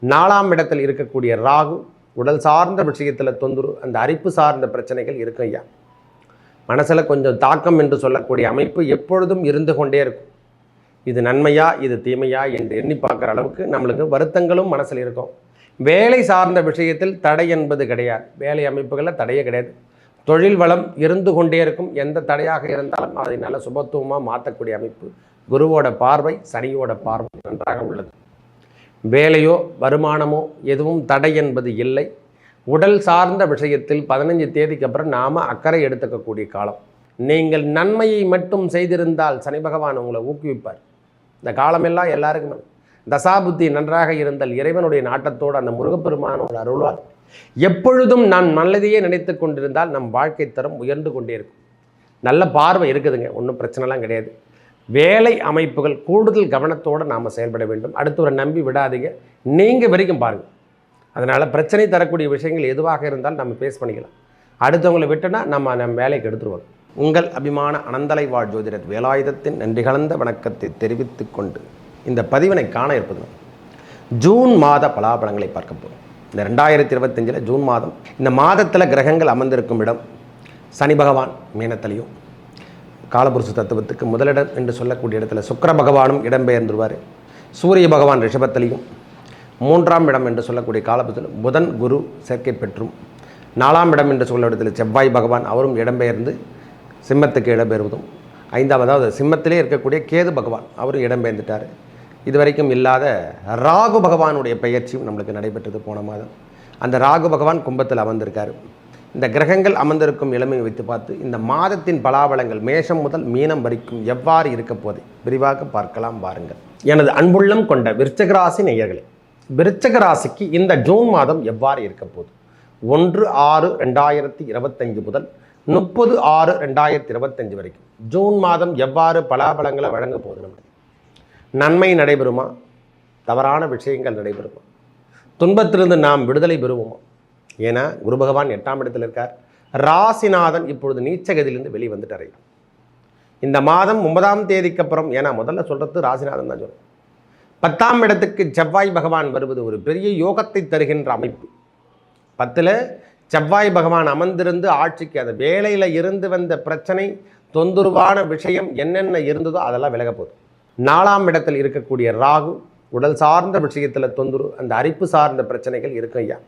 4ஆம் இடத்தில் இருக்கக்கூடிய ராகு உடல் சார்ந்த விஷயத்தில் தொந்தரவு, அந்த அரிப்பு சார்ந்த பிரச்சனைகள் இருக்கும் ஐயா. மனசில் கொஞ்சம் தாக்கம் என்று சொல்லக்கூடிய அமைப்பு எப்பொழுதும் இருந்து கொண்டே இருக்கும். இது நன்மையா இது தீமையா என்று எண்ணி பார்க்குற அளவுக்கு நம்மளுக்கு வருத்தங்களும் மனசில் இருக்கும். வேலை சார்ந்த விஷயத்தில் தடை என்பது கிடையாது. வேலை அமைப்புகளில் தடையே கிடையாது. தொழில் வளம் இருந்து கொண்டே இருக்கும். எந்த தடையாக இருந்தாலும் அதை நல்ல சுபத்துவமாக மாற்றக்கூடிய அமைப்பு. குருவோட பார்வை, சனியோட பார்வை நன்றாக உள்ளது. வேலையோ வருமானமோ எதுவும் தடை என்பது இல்லை. உடல் சார்ந்த விஷயத்தில் 15 தேதிக்கு அப்புறம் நாம் அக்கறை எடுத்துக்கக்கூடிய காலம். நீங்கள் நன்மையை மட்டும் செய்திருந்தால் சனி பகவான் உங்களை ஊக்குவிப்பார். இந்த காலமெல்லாம் எல்லாருக்குமே தசாபுத்தி நன்றாக இருந்தால் இறைவனுடைய நாட்டத்தோடு அந்த முருகப்பெருமானோட அருள்வார். எப்பொழுதும் நான் நல்லதையே நினைத்து கொண்டிருந்தால் நம் வாழ்க்கை தரம் உயர்ந்து கொண்டே இருக்கும். நல்ல பார்வை இருக்குதுங்க, ஒன்றும் பிரச்சனைலாம் கிடையாது. வேலை அமைப்புகள் கூடுதல் கவனத்தோடு நாம் செயல்பட வேண்டும். அடுத்தவரை நம்பி விடாதீங்க, நீங்கள் வரைக்கும் பாருங்கள். அதனால் பிரச்சனை தரக்கூடிய விஷயங்கள் எதுவாக இருந்தாலும் நம்ம பேஸ் பண்ணிக்கலாம். அடுத்தவங்களை விட்டுனா நம்ம வேலைக்கு எடுத்துருவோம். உங்கள் அபிமான அனந்தலை வாழ் ஜோதிடர் வேலாயுதத்தின் நன்றி கலந்த வணக்கத்தை தெரிவித்து கொண்டு இந்த பதிவினை காண இருப்பது ஜூன் மாத பலாபலங்களை பார்க்க போகிறோம். இந்த 2025 ஜூன் மாதம், இந்த மாதத்தில் கிரகங்கள் அமர்ந்திருக்கும் இடம் சனி பகவான் மீனத்திலையும், காலபுருஷ தத்துவத்துக்கு முதலிடம் என்று சொல்லக்கூடிய இடத்துல சுக்கிர பகவானும் இடம்பெயர்ந்துருவார். சூரிய பகவான் ரிஷபத்திலையும், 3ஆம் இடம் என்று சொல்லக்கூடிய காலபுருஷத்தில் புதன் குரு சேர்க்கை பெற்றும், 4ஆம் இடம் என்று சொல்ல இடத்துல செவ்வாய் பகவான் அவரும் இடம்பெயர்ந்து சிம்மத்துக்கு இடம்பெயர்வதும், 5ஆவது சிம்மத்திலே இருக்கக்கூடிய கேது பகவான் அவரும் இடம்பெயர்ந்துட்டார். இதுவரைக்கும் இல்லாத ராகு பகவானுடைய பெயர்ச்சியும் நம்மளுக்கு நடைபெற்றது போன மாதம். அந்த ராகு பகவான் கும்பத்தில் அமர்ந்திருக்கார். இந்த கிரகங்கள் அமர்ந்திருக்கும் இளமையை வைத்து பார்த்து இந்த மாதத்தின் பலாபலங்கள் மேஷம் முதல் மீனம் வரைக்கும் எவ்வாறு இருக்க போதை விரிவாக பார்க்கலாம் பாருங்கள். எனது அன்புள்ளம் கொண்ட விருச்சிக ராசி நேயர்களே, விருச்சிக ராசிக்கு இந்த ஜூன் மாதம் எவ்வாறு இருக்க போகுது? 1/6/2025 முதல் 30/6/2025 வரைக்கும் ஜூன் மாதம் எவ்வாறு பலாபலங்களை வழங்க போகுது? நம்ம நன்மை நடைபெறுமா? தவறான விஷயங்கள் நடைபெறுமா? துன்பத்திலிருந்து நாம் விடுதலை பெறுவோமா? ஏன்னா குரு பகவான் 8ஆம் இடத்தில் இருக்கார். ராசிநாதன் இப்பொழுது நீச்சகதியிலிருந்து வெளியே வந்துட்டார். இந்த மாதம் 9ஆம் தேதிக்கு அப்புறம், ஏன்னா முதல்ல சொல்கிறது ராசிநாதன் தான் சொல்கிறேன். 10ஆம் இடத்துக்கு செவ்வாய் பகவான் வருவது ஒரு பெரிய யோகத்தை தருகின்ற அமைப்பு. 10ல் செவ்வாய் பகவான் அமர்ந்திருந்து ஆட்சிக்கு, அந்த வேலையில் இருந்து வந்த பிரச்சனை தொந்தரவான விஷயம் என்னென்ன இருந்ததோ அதெல்லாம் விலக போகுது. 4ஆம் இடத்தில் இருக்கக்கூடிய ராகு உடல் சார்ந்த விஷயத்தில் தொந்தரவு, அந்த அரிப்பு சார்ந்த பிரச்சனைகள் இருக்கும் ஐயா.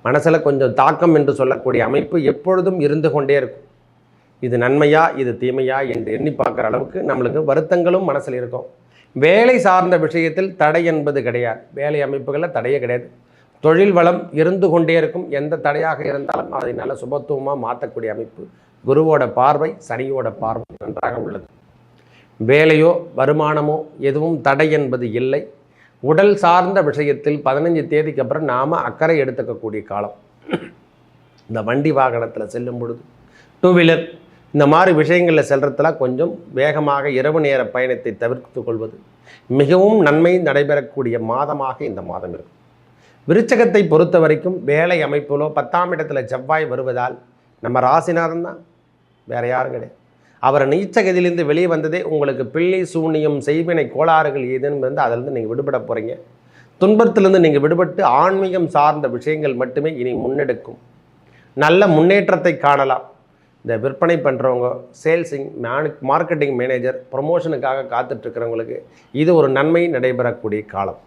மனசில் கொஞ்சம் தாக்கம் என்று சொல்லக்கூடிய அமைப்பு எப்பொழுதும் இருந்து கொண்டே இருக்கும். இது நன்மையா இது தீமையா என்று எண்ணி பார்க்குற அளவுக்கு நம்மளுக்கு வருத்தங்களும் மனசில் இருக்கும். வேலை சார்ந்த விஷயத்தில் தடை என்பது கிடையாது. வேலை அமைப்புகளில் தடையே கிடையாது. தொழில் வளம் இருந்து கொண்டே இருக்கும். எந்த தடையாக இருந்தாலும் அதை நல்ல சுபத்துவமாக மாற்றக்கூடிய அமைப்பு. குருவோட பார்வை, சனியோட பார்வை நன்றாக உள்ளது. வேலையோ வருமானமோ எதுவும் தடை என்பது இல்லை. உடல் சார்ந்த விஷயத்தில் 15 தேதிக்கு அப்புறம் நாம் அக்கறை எடுத்துக்கக்கூடிய காலம். இந்த வண்டி வாகனத்தில் செல்லும் பொழுது, 2 வீலர் இந்த மாதிரி விஷயங்களில் செல்றதுலாம் கொஞ்சம் வேகமாக இரவு நேர பயணத்தை தவிர்த்து கொள்வது மிகவும் நன்மை நடைபெறக்கூடிய மாதமாக இந்த மாதம் இருக்கும். விருச்சகத்தை பொறுத்த வரைக்கும் வேலை அமைப்பிலோ 10ஆம் இடத்துல செவ்வாய் வருவதால் நம்ம ராசிநாதன் தான், வேறு யாரும் கிடையாது. அவர் நீச்சகதியிலிருந்து வெளியே வந்ததே உங்களுக்கு பிள்ளை சூனியம் செய்வினை கோளாறுகள் ஏதேனும் இருந்து அதிலிருந்து நீங்கள் விடுபட போகிறீங்க. துன்பத்திலிருந்து நீங்கள் விடுபட்டு ஆன்மீகம் சார்ந்த விஷயங்கள் மட்டுமே இனி முன்னெடுக்கும். நல்ல முன்னேற்றத்தை காணலாம். இந்த விற்பனை பண்ணுறவங்க, சேல்ஸிங், மார்க்கெட்டிங் மேனேஜர், ப்ரொமோஷனுக்காக காத்துட்ருக்கிறவங்களுக்கு இது ஒரு நன்மை நடைபெறக்கூடிய காலம்.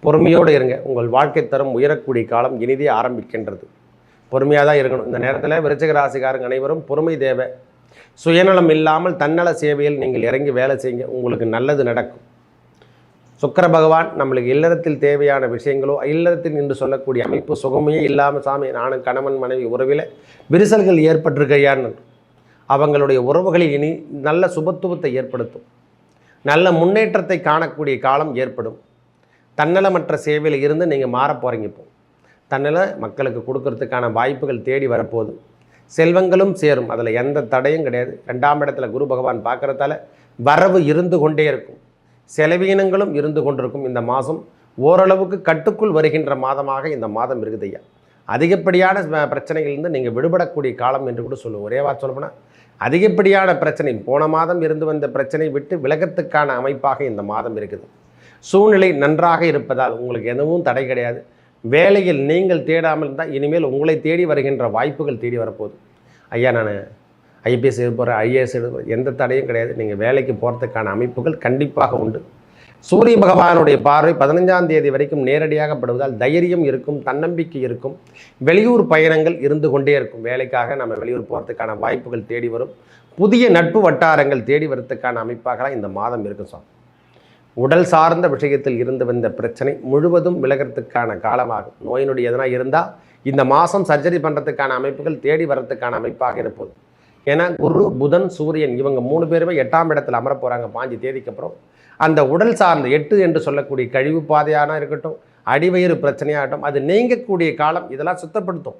பொறுமையோடு இருங்க. உங்கள் வாழ்க்கை தரம் உயரக்கூடிய காலம் இனிதே ஆரம்பிக்கின்றது. பொறுமையாக தான் இருக்கணும். இந்த நேரத்தில் விருச்சிக ராசிக்காரங்க அனைவரும் பொறுமை தேவை. சுயநலம் இல்லாமல் தன்னல சேவையில் நீங்கள் இறங்கி வேலை செய்யுங்க, உங்களுக்கு நல்லது நடக்கும். சுக்கிர பகவான் நம்மளுக்கு இல்லறத்தில் தேவையான விஷயங்களோ, இல்லறத்தில் என்று சொல்லக்கூடிய அமைப்பு சுகமே இல்லாமல், சாமி நானும் கணவன் மனைவி உறவில் விரிசல்கள் ஏற்பட்டிருக்கையான்னு அவங்களுடைய உறவுகளில் இனி நல்ல சுபத்துவத்தை ஏற்படுத்தும். நல்ல முன்னேற்றத்தை காணக்கூடிய காலம் ஏற்படும். தன்னலமற்ற சேவையில் இருந்து நீங்கள் மாற போகிறீங்க. இப்போ தன்னல மக்களுக்கு கொடுக்கறதுக்கான வாய்ப்புகள் தேடி வரப்போகுது. செல்வங்களும் சேரும், அதில் எந்த தடையும் கிடையாது. 2ஆம் இடத்துல குரு பகவான் பார்க்குறதால வரவு இருந்து கொண்டே இருக்கும். செலவீனங்களும் இருந்து கொண்டிருக்கும். இந்த மாதம் ஓரளவுக்கு கட்டுக்குள் வருகின்ற மாதமாக இந்த மாதம் இருக்குது ஐயா. அதிகப்படியான பிரச்சனைகளிலிருந்து நீங்கள் விடுபடக்கூடிய காலம் என்று கூட சொல்லுவோம். ஒரே வார்த்தை சொல்லப்போனால் அதிகப்படியான பிரச்சனை, போன மாதம் இருந்து வந்த பிரச்சனை விட்டு விலகத்துக்கான அமைப்பாக இந்த மாதம் இருக்குது. சூழ்நிலை நன்றாக இருப்பதால் உங்களுக்கு எதுவும் தடை கிடையாது. வேலையில் நீங்கள் தேடாமல் இருந்தால் இனிமேல் உங்களை தேடி வருகின்ற வாய்ப்புகள் தேடி வரப்போகுது. ஐயா நான் ஐபிஎஸ் எழுத போகிறேன், ஐஏஎஸ் எழுத போகிறேன், எந்த தடையும் கிடையாது. நீங்கள் வேலைக்கு போகிறதுக்கான அமைப்புகள் கண்டிப்பாக உண்டு. சூரிய பகவானுடைய பார்வை 15ஆம் தேதி வரைக்கும் நேரடியாக படுவதால் தைரியம் இருக்கும், தன்னம்பிக்கை இருக்கும். வெளியூர் பயணங்கள் இருந்து கொண்டே இருக்கும். வேலைக்காக நம்ம வெளியூர் போகிறதுக்கான வாய்ப்புகள் தேடி வரும். புதிய நட்பு வட்டாரங்கள் தேடி வரத்துக்கான அமைப்பாக இந்த மாதம் இருக்கும் சார். உடல் சார்ந்த விஷயத்தில் இருந்து வந்த பிரச்சனை முழுவதும் விலகிறதுக்கான காலமாகும். நோயினுடைய எதனா இருந்தால் இந்த மாதம் சர்ஜரி பண்ணுறதுக்கான அமைப்புகள் தேடி வரத்துக்கான அமைப்பாக இருப்பது. ஏன்னா குரு, புதன், சூரியன் இவங்க 3 பேருமே 8ஆம் இடத்துல அமர போகிறாங்க 5 தேதிக்கு அப்புறம். அந்த உடல் சார்ந்த 8 என்று சொல்லக்கூடிய கழிவு பாதையான இருக்கட்டும், அடிவயிறு பிரச்சனையாகட்டும், அது நீங்கக்கூடிய காலம். இதெல்லாம் சுத்தப்படுத்தும்.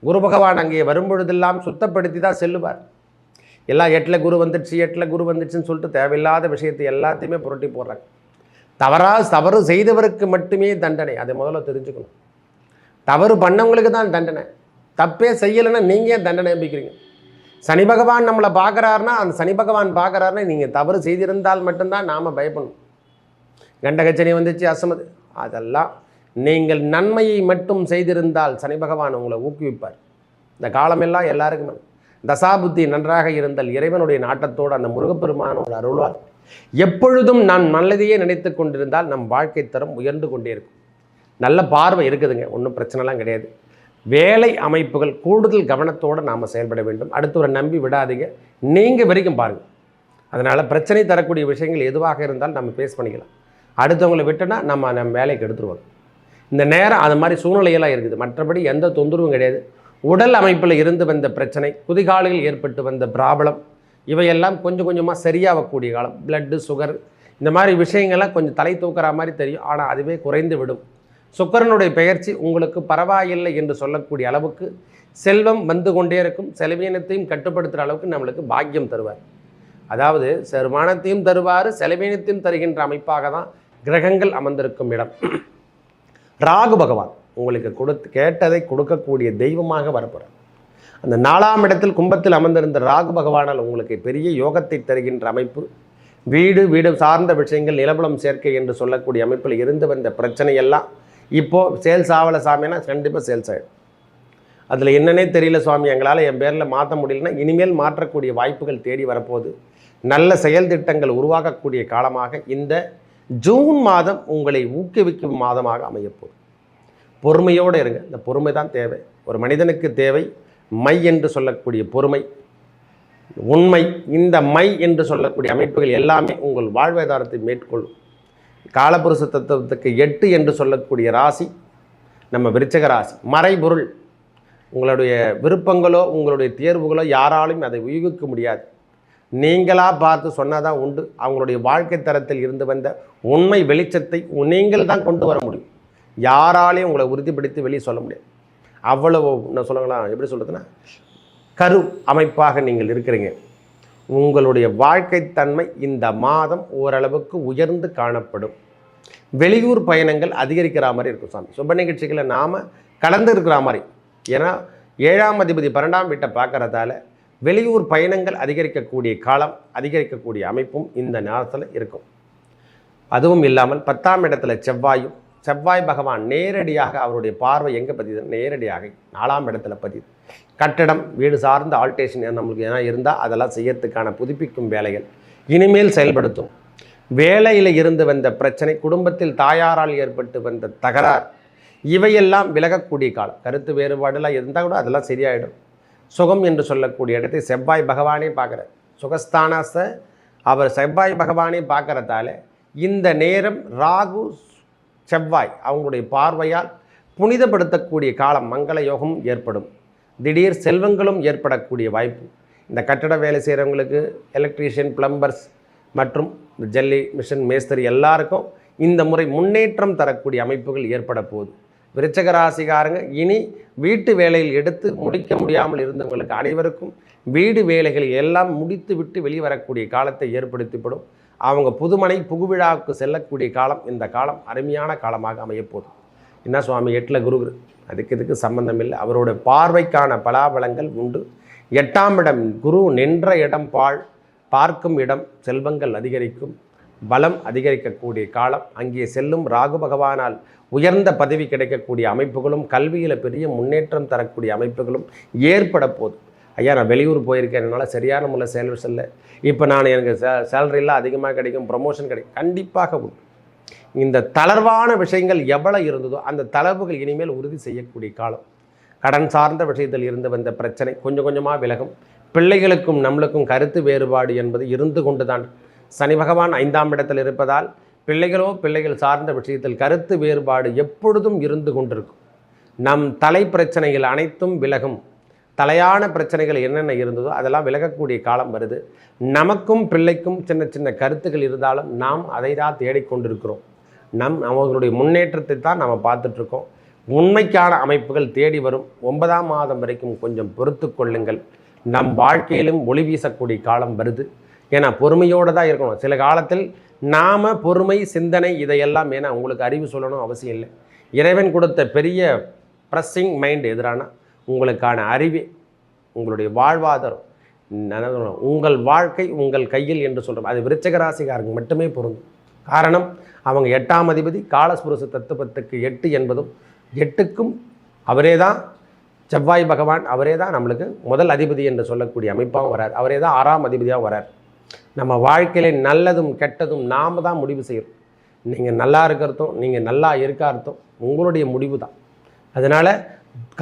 குரு பகவான் அங்கே வரும்பொழுதெல்லாம் சுத்தப்படுத்தி தான் செல்லுவார். எல்லாம் 8ல் குரு வந்துடுச்சு 8ல் குரு வந்துடுச்சுன்னு சொல்லிட்டு தேவையில்லாத விஷயத்தை எல்லாத்தையுமே புரட்டி போடுறாங்க. தவறு செய்தவருக்கு மட்டுமே தண்டனை. அதை முதல்ல தெரிஞ்சுக்கணும். தவறு பண்ணவங்களுக்கு தான் தண்டனை. தப்பே செய்யலைன்னா நீங்கள் ஏன் தண்டனை அனுப்பிக்கிறீங்க? சனி பகவான் நம்மளை பார்க்குறாருன்னா, அந்த சனி பகவான் பார்க்குறாருன்னா நீங்கள் தவறு செய்திருந்தால் மட்டும்தான் நாம் பயப்படணும். கண்டகச்சனி வந்துச்சு, அசமது, அதெல்லாம் நீங்கள் நன்மையை மட்டும் செய்திருந்தால் சனி பகவான் உங்களை ஊக்குவிப்பார். இந்த காலமெல்லாம் எல்லாருக்குமே தசாபுத்தி நன்றாக இருந்தால் இறைவனுடைய நாட்டத்தோடு அந்த முருகப்பெருமானோட அருள்வார். எப்பொழுதும் நான் நல்லதையே நினைத்து கொண்டிருந்தால் நம் வாழ்க்கை தரம் உயர்ந்து கொண்டே இருக்கும். நல்ல பார்வை இருக்குதுங்க, ஒன்றும் பிரச்சனைலாம் கிடையாது. வேலை அமைப்புகள் கூடுதல் கவனத்தோடு நாம் செயல்பட வேண்டும். அடுத்தவரை நம்பி விடாதீங்க, நீங்கள் வரைக்கும் பாருங்கள். அதனால் பிரச்சனை தரக்கூடிய விஷயங்கள் எதுவாக இருந்தாலும் நம்ம பேஸ் பண்ணிக்கலாம். அடுத்தவங்களை விட்டோன்னா நம்ம வேலைக்கு எடுத்துருவோம். இந்த நேரம் அது மாதிரி சூழ்நிலையெல்லாம் இருக்குது. மற்றபடி எந்த தொந்தரவும் கிடையாது. உடல் அமைப்பில் இருந்து வந்த பிரச்சனை, குதிகாலில் ஏற்பட்டு வந்த ப்ராப்ளம், இவையெல்லாம் கொஞ்சம் கொஞ்சமாக சரியாகக்கூடிய காலம். பிளட்டு, சுகர், இந்த மாதிரி விஷயங்கள்லாம் கொஞ்சம் தலை தூக்குற மாதிரி தெரியும். ஆனால் அதுவே குறைந்து விடும். சுக்கிரனுடைய பெயர்ச்சி உங்களுக்கு பரவாயில்லை என்று சொல்லக்கூடிய அளவுக்கு செல்வம் வந்து கொண்டே இருக்கும். செலவீனத்தையும் கட்டுப்படுத்துகிற அளவுக்கு நம்மளுக்கு பாக்கியம் தருவார். அதாவது செருமானத்தையும் தருவார், செலவீனத்தையும் தருகின்ற அமைப்பாக தான் கிரகங்கள் அமர்ந்திருக்கும் இடம். ராகு பகவான் உங்களுக்கு கேட்டதை கொடுக்கக்கூடிய தெய்வமாக வரப்போகிறார். அந்த 4ஆம் இடத்தில் கும்பத்தில் அமர்ந்திருந்த ராகு பகவானால் உங்களுக்கு பெரிய யோகத்தை தருகின்ற அமைப்பு. வீடு சார்ந்த விஷயங்கள், நிலபலம் சேர்க்கை என்று சொல்லக்கூடிய அமைப்பில் இருந்து வந்த பிரச்சனையெல்லாம் இப்போது சேல்ஸ் ஆகலை சாமின்னா கண்டிப்பாக சேல்ஸ் ஆகிடும். அதில் என்னன்னே தெரியல சுவாமி, எங்களால் என் பேரில் மாற்ற முடியலன்னா இனிமேல் மாற்றக்கூடிய வாய்ப்புகள் தேடி வரப்போகுது. நல்ல செயல் திட்டங்கள் உருவாக்கக்கூடிய காலமாக இந்த ஜூன் மாதம் உங்களை ஊக்குவிக்கும் மாதமாக அமையப்போகுது. பொறுமையோடு இருங்க. இந்த பொறுமை தான் தேவை. ஒரு மனிதனுக்கு தேவை மை என்று சொல்லக்கூடிய பொறுமை, உண்மை. இந்த மை என்று சொல்லக்கூடிய அமைப்புகள் எல்லாமே உங்கள் வாழ்வாதாரத்தை மேற்கொள்ளும். காலபுருஷ தத்துவத்துக்கு 8 என்று சொல்லக்கூடிய ராசி நம்ம விருச்சிக ராசி. மறைபொருள். உங்களுடைய விருப்பங்களோ உங்களுடைய தேர்வுகளோ யாராலும் அதை ஊகிக்க முடியாது. நீங்களாக பார்த்து சொன்னதான் உண்டு. அவங்களுடைய வாழ்க்கை தரத்தில் இருந்து வந்த உண்மை வெளிச்சத்தை நீங்கள் தான் கொண்டு வர முடியும். யாராலையும் உங்களை உறுதிப்படுத்தி வெளியே சொல்ல முடியாது. அவ்வளவு நான் சொல்லுங்களா, எப்படி சொல்கிறதுன்னா, கரு அமைப்பாக நீங்கள் இருக்கிறீங்க. உங்களுடைய வாழ்க்கை தன்மை இந்த மாதம் ஓரளவுக்கு உயர்ந்து காணப்படும். வெளியூர் பயணங்கள் அதிகரிக்கிற மாதிரி இருக்கும் சாமி. சுப நிகழ்ச்சிகளை நாம் கலந்து இருக்கிற மாதிரி. ஏன்னா 7ஆம் அதிபதி 12ஆம் வீட்டை பார்க்குறதால வெளியூர் பயணங்கள் அதிகரிக்கக்கூடிய காலம், அதிகரிக்கக்கூடிய அமைப்பும் இந்த நேரத்தில் இருக்கும். அதுவும் இல்லாமல் 10ஆம் இடத்துல செவ்வாய் பகவான் நேரடியாக அவருடைய பார்வை எங்கே பதியுது? நேரடியாக 4ஆம் இடத்துல பதியுது. கட்டடம், வீடு சார்ந்த ஆல்டேஷன் நம்மளுக்கு ஏன்னா இருந்தால் அதெல்லாம் செய்யறதுக்கான புதுப்பிக்கும் வேலைகள் இனிமேல் செயல்படுத்தும். வேலையில் இருந்து வந்த பிரச்சனை, குடும்பத்தில் தாயாரால் ஏற்பட்டு வந்த தகராறு, இவையெல்லாம் விலகக்கூடிய காலம். கருத்து வேறுபாடுலாம் இருந்தால் கூட அதெல்லாம் சரியாயிடும். சுகம் என்று சொல்லக்கூடிய இடத்தை செவ்வாய் பகவானே பார்க்குறார். சுகஸ்தானாச அவர் செவ்வாய் பகவானே பார்க்குறதால இந்த நேரம் ராகு செவ்வாய் அவங்களுடைய பார்வையால் புனிதப்படுத்தக்கூடிய காலம். மங்கள யோகம் ஏற்படும். திடீர் செல்வங்களும் ஏற்படக்கூடிய வாய்ப்பு. இந்த கட்டட வேலை செய்கிறவங்களுக்கு, எலக்ட்ரீஷியன், பிளம்பர்ஸ் மற்றும் ஜல்லி மிஷின் மேஸ்திரி எல்லாருக்கும் இந்த முறை முன்னேற்றம் தரக்கூடிய அமைப்புகள் ஏற்பட போகுது. விருச்சிக ராசிக்காரங்க இனி வீட்டு வேலையில் எடுத்து முடிக்க முடியாமல் இருந்தவங்களுக்கு அனைவருக்கும் வீடு வேலைகளை எல்லாம் முடித்து விட்டு வெளிவரக்கூடிய காலத்தை ஏற்படுத்திப்படும். அவங்க புதுமனை புகுவிழாவுக்கு செல்லக்கூடிய காலம். இந்த காலம் அருமையான காலமாக அமையப்போகுது. என்ன சுவாமி 8ல் குரு, இதுக்கு சம்பந்தம் இல்லை. அவரோட பார்வைக்கான பலாபலங்கள் உண்டு. 8ஆம் இடம் குரு நின்ற இடம் பார்க்கும் இடம் செல்வங்கள் அதிகரிக்கும். பலம் அதிகரிக்கக்கூடிய காலம். அங்கே செல்லும் ராகு பகவானால் உயர்ந்த பதவி கிடைக்கக்கூடிய அமைப்புகளும் கல்வியில் பெரிய முன்னேற்றம் தரக்கூடிய அமைப்புகளும் ஏற்பட போகுது. ஐயா நான் வெளியூர் போயிருக்கேன், என்னால் சரியான முறையில் சேலரி செல்ல, இப்போ நான் எனக்கு சேலரியெல்லாம் அதிகமாக கிடைக்கும், ப்ரமோஷன் கிடைக்கும், கண்டிப்பாக உண்டு. இந்த தளர்வான விஷயங்கள் எவ்வளோ இருந்ததோ அந்த தளர்வுகள் இனிமேல் உறுதி செய்யக்கூடிய காலம். கடன் சார்ந்த விஷயத்தில் இருந்து வந்த பிரச்சனை கொஞ்சம் கொஞ்சமாக விலகும். பிள்ளைகளுக்கும் நம்மளுக்கும் கருத்து வேறுபாடு என்பது இருந்து கொண்டு தான். சனி பகவான் 5ஆம் இடத்தில் இருப்பதால் பிள்ளைகள் சார்ந்த விஷயத்தில் கருத்து வேறுபாடு எப்பொழுதும் இருந்து கொண்டிருக்கும். நம் தலை பிரச்சனைகள் அனைத்தும் விலகும். தலையான பிரச்சனைகள் என்னென்ன இருந்ததோ அதெல்லாம் விலகக்கூடிய காலம் வருது. நமக்கும் பிள்ளைக்கும் சின்ன சின்ன கருத்துக்கள் இருந்தாலும் நாம் அதை தான் தேடிக்கொண்டிருக்கிறோம். அவங்களுடைய முன்னேற்றத்தை தான் நாம் பார்த்துட்ருக்கோம். உண்மைக்கான அமைப்புகள் தேடி வரும். 9ஆம் மாதம் வரைக்கும் கொஞ்சம் பொறுத்து கொள்ளுங்கள். நம் வாழ்க்கையிலும் ஒளி வீசக்கூடிய காலம் வருது. ஏன்னா பொறுமையோடு தான் இருக்கணும். சில காலத்தில் நாம் பொறுமை சிந்தனை இதையெல்லாம், ஏன்னா உங்களுக்கு அறிவு சொல்லணும் அவசியம் இல்லை. இறைவன் கொடுத்த பெரிய ப்ரெஸ்ஸிங் மைண்ட் எதிரான உங்களுக்கான அறிவே உங்களுடைய வாழ்வாதாரம். உங்கள் வாழ்க்கை உங்கள் கையில் என்று சொல்கிறோம். அது விருச்சிக ராசிக்காரங்க மட்டுமே பொருந்தும். காரணம், அவங்க 8ஆம் அதிபதி காலஸ்புருஷ தத்துவத்துக்கு 8 என்பதும் 8க்கும் அவரே தான் செவ்வாய் பகவான், அவரே தான் நம்மளுக்கு முதல் அதிபதி என்று சொல்லக்கூடிய அமைப்பாகவும் வரார். அவரே தான் 6ஆம் அதிபதியாகவும் வரார். நம்ம வாழ்க்கையில நல்லதும் கெட்டதும் நாம் தான் முடிவு செய்கிறோம். நீங்கள் நல்லா இருக்கிறதும் நீங்கள் நல்லா இருக்கார்த்தம் உங்களுடைய முடிவு தான். அதனால்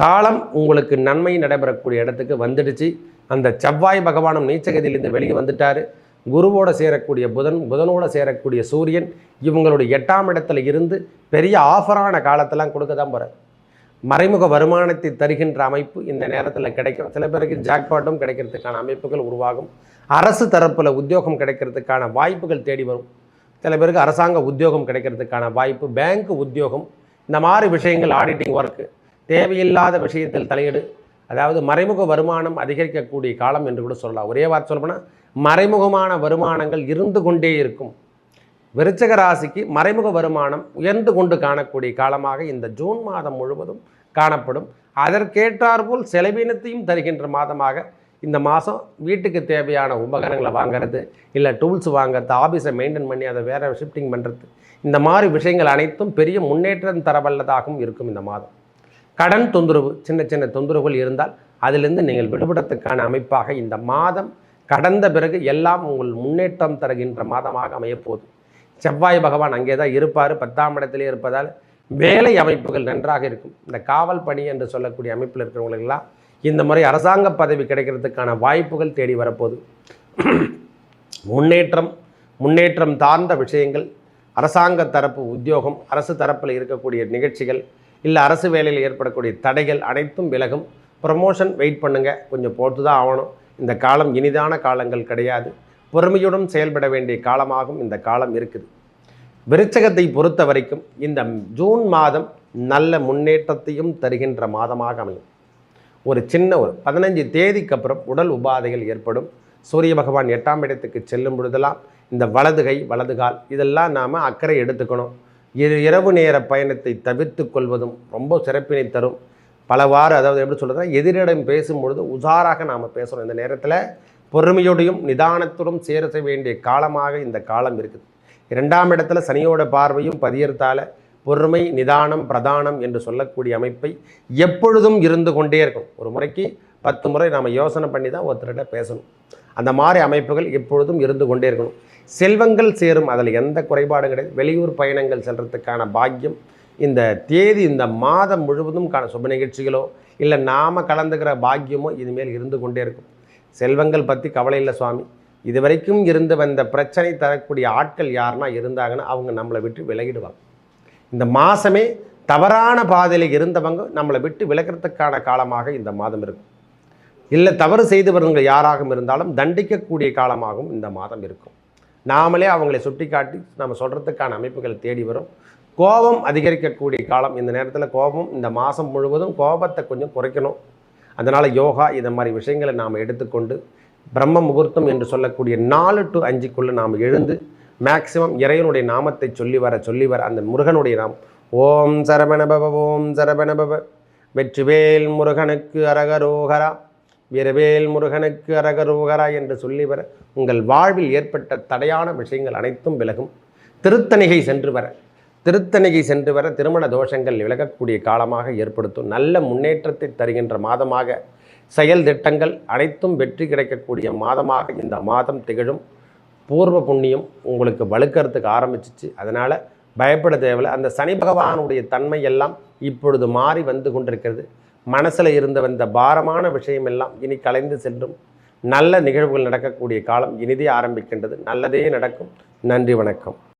காலம் உங்களுக்கு நன்மை நடைபெறக்கூடிய இடத்துக்கு வந்துடுச்சு. அந்த செவ்வாய் பகவானும் நீச்சகதியிலிருந்து வெளியே வந்துட்டார். குருவோடு சேரக்கூடிய புதனோடு சேரக்கூடிய சூரியன் இவங்களுடைய 8ஆம் இடத்துல இருந்து பெரிய ஆஃபரான காலத்தெல்லாம் கொடுக்க தான் போகிறார். மறைமுக வருமானத்தை தருகின்ற அமைப்பு இந்த நேரத்தில் கிடைக்கும். சில பேருக்கு ஜாக்பாட்டும் கிடைக்கிறதுக்கான அமைப்புகள் உருவாகும். அரசு தரப்பில் உத்தியோகம் கிடைக்கிறதுக்கான வாய்ப்புகள் தேடி வரும். சில பேருக்கு அரசாங்க உத்தியோகம் கிடைக்கிறதுக்கான வாய்ப்பு, பேங்க் உத்தியோகம், இந்த மாதிரி விஷயங்கள், ஆடிட்டிங் ஒர்க்கு, தேவையில்லாத விஷயத்தில் தலையீடு, அதாவது மறைமுக வருமானம் அதிகரிக்கக்கூடிய காலம் என்று கூட சொல்லலாம். ஒரே வார்த்தை சொல்லப்போனால் மறைமுகமான வருமானங்கள் இருந்து கொண்டே இருக்கும். விருச்சிக ராசிக்கு மறைமுக வருமானம் உயர்ந்து கொண்டு காணக்கூடிய காலமாக இந்த ஜூன் மாதம் முழுவதும் காணப்படும். அதற்கேற்றாற்போல் செலவினத்தையும் தருகின்ற மாதமாக இந்த மாதம் வீட்டுக்கு தேவையான உபகரணங்களை வாங்கிறது, இல்லை டூல்ஸ் வாங்கிறது, ஆஃபீஸை மெயின்டைன் பண்ணி அதை வேறு ஷிஃப்டிங் பண்ணுறது, இந்த மாதிரி விஷயங்கள் அனைத்தும் பெரிய முன்னேற்றம் தரவல்லதாகவும் இருக்கும். இந்த மாதம் கடன் தொந்தரவு, சின்ன சின்ன தொந்தரவுகள் இருந்தால் அதிலிருந்து நீங்கள் விடுபடுறதுக்கான அமைப்பாக இந்த மாதம் கடந்த பிறகு எல்லாம் உங்கள் முன்னேற்றம் தருகின்ற மாதமாக அமையப்போகுது. செவ்வாய் பகவான் அங்கே தான் இருப்பார், 10ஆம் இடத்திலே இருப்பதால் வேலை அமைப்புகள் நன்றாக இருக்கும். இந்த காவல் பணி என்று சொல்லக்கூடிய அமைப்பில் இருக்கிறவங்களுக்கெல்லாம் இந்த முறை அரசாங்க பதவி கிடைக்கிறதுக்கான வாய்ப்புகள் தேடி வரப்போகுது. முன்னேற்றம் சார்ந்த விஷயங்கள், அரசாங்க தரப்பு உத்தியோகம், அரசு தரப்பில் இருக்கக்கூடிய நிகழ்ச்சிகள், இல்லை அரசு வேலையில் ஏற்படக்கூடிய தடைகள் அனைத்தும் விலகும். ப்ரமோஷன் வெயிட் பண்ணுங்கள், கொஞ்சம் போட்டு தான் ஆகணும். இந்த காலம் இனிதான காலங்கள் கிடையாது. பொறுமையுடன் செயல்பட வேண்டிய காலமாகவும் இந்த காலம் இருக்குது. விருச்சகத்தை பொறுத்த வரைக்கும் இந்த ஜூன் மாதம் நல்ல முன்னேற்றத்தையும் தருகின்ற மாதமாக அமையும். ஒரு 15 தேதிக்கு அப்புறம் உடல் உபாதைகள் ஏற்படும். சூரிய பகவான் 8ஆம் இடத்துக்கு செல்லும் பொழுதெல்லாம் இந்த வலது கை வலது கால் இதெல்லாம் நாம் அக்கறை எடுத்துக்கணும். இரவு நேர பயணத்தை தவிர்த்து கொள்வதும் ரொம்ப சிறப்பினை தரும். பலவாறு, அதாவது எப்படி சொல்கிறதுனா, எதிரிடம் பேசும்பொழுது உஷாராக நாம் பேசணும். இந்த நேரத்தில் பொறுமையோடையும் நிதானத்துடன் சேர வேண்டிய காலமாக இந்த காலம் இருக்குது. 2ஆம் இடத்துல சனியோட பார்வையும் பதியறதால பொறுமை, நிதானம், பிரதானம் என்று சொல்லக்கூடிய அமைப்பை எப்பொழுதும் இருந்து கொண்டே இருக்கும். ஒரு முறைக்கு 10 முறை நாம் யோசனை பண்ணி தான் ஒருத்தர்கிட்ட பேசணும். அந்த மாதிரி அமைப்புகள் எப்பொழுதும் இருந்து கொண்டே இருக்கணும். செல்வங்கள் சேரும், அதில் எந்த குறைபாடும் கிடையாது. வெளியூர் பயணங்கள் செல்றதுக்கான பாக்கியம் இந்த தேதி, இந்த மாதம் முழுவதும் சுப நிகழ்ச்சிகளோ இல்லை நாம் கலந்துக்கிற பாக்கியமோ இனிமேல் இருந்து கொண்டே இருக்கும். செல்வங்கள் பற்றி கவலை இல்லை சுவாமி, இதுவரைக்கும் இருந்து வந்த பிரச்சனை தரக்கூடிய ஆட்கள் யாருன்னா இருந்தாங்கன்னா அவங்க நம்மளை விட்டு விலகிடுவாங்க. இந்த மாதமே தவறான பாதையில் இருந்தவங்க நம்மளை விட்டு விலகிறதுக்கான காலமாக இந்த மாதம் இருக்கும். இல்லை தவறு செய்தவர்கள் யாராகவும் இருந்தாலும் தண்டிக்கக்கூடிய காலமாகவும் இந்த மாதம் இருக்கும். நாமளே அவங்களை சுட்டி காட்டி நம்ம சொல்கிறதுக்கான அமைப்புகள் தேடி வரும். கோபம் அதிகரிக்கக்கூடிய காலம். இந்த நேரத்தில் கோபம், இந்த மாதம் முழுவதும் கோபத்தை கொஞ்சம் குறைக்கணும். அதனால் யோகா இந்த மாதிரி விஷயங்களை நாம் எடுத்துக்கொண்டு பிரம்ம முகூர்த்தம் என்று சொல்லக்கூடிய 4 to 5க்குள்ளே நாம் எழுந்து மேக்சிமம் இறைவனுடைய நாமத்தை சொல்லி வர அந்த முருகனுடைய நாமம் ஓம் சரவணபவ ஓம் சரவணபவ, வெற்றிவேல் முருகனுக்கு அரகரோகரா, வீரவேல் முருகனுக்கு அரகரோகரா என்று சொல்லி வர உங்கள் வாழ்வில் ஏற்பட்ட தடையான விஷயங்கள் அனைத்தும் விலகும். திருத்தணிகை சென்று வர திருமண தோஷங்கள் விலகக்கூடிய காலமாக ஏற்படுத்தும். நல்ல முன்னேற்றத்தை தருகின்ற மாதமாக, செயல் திட்டங்கள் அனைத்தும் வெற்றி கிடைக்கக்கூடிய மாதமாக இந்த மாதம் திகழும். பூர்வ புண்ணியம் உங்களுக்கு வலுக்கிறதுக்கு ஆரம்பிச்சிச்சு. அதனால் பயப்பட தேவையில்லை. அந்த சனி பகவானுடைய தன்மை எல்லாம் இப்பொழுது மாறி வந்து கொண்டிருக்கிறது. மனசில் இருந்த வந்த பாரமான விஷயம் எல்லாம் இனி கலைந்து செல்லும். நல்ல நிகழ்வுகள் நடக்கக்கூடிய காலம் இனிதே ஆரம்பிக்கின்றது. நல்லதே நடக்கும். நன்றி, வணக்கம்.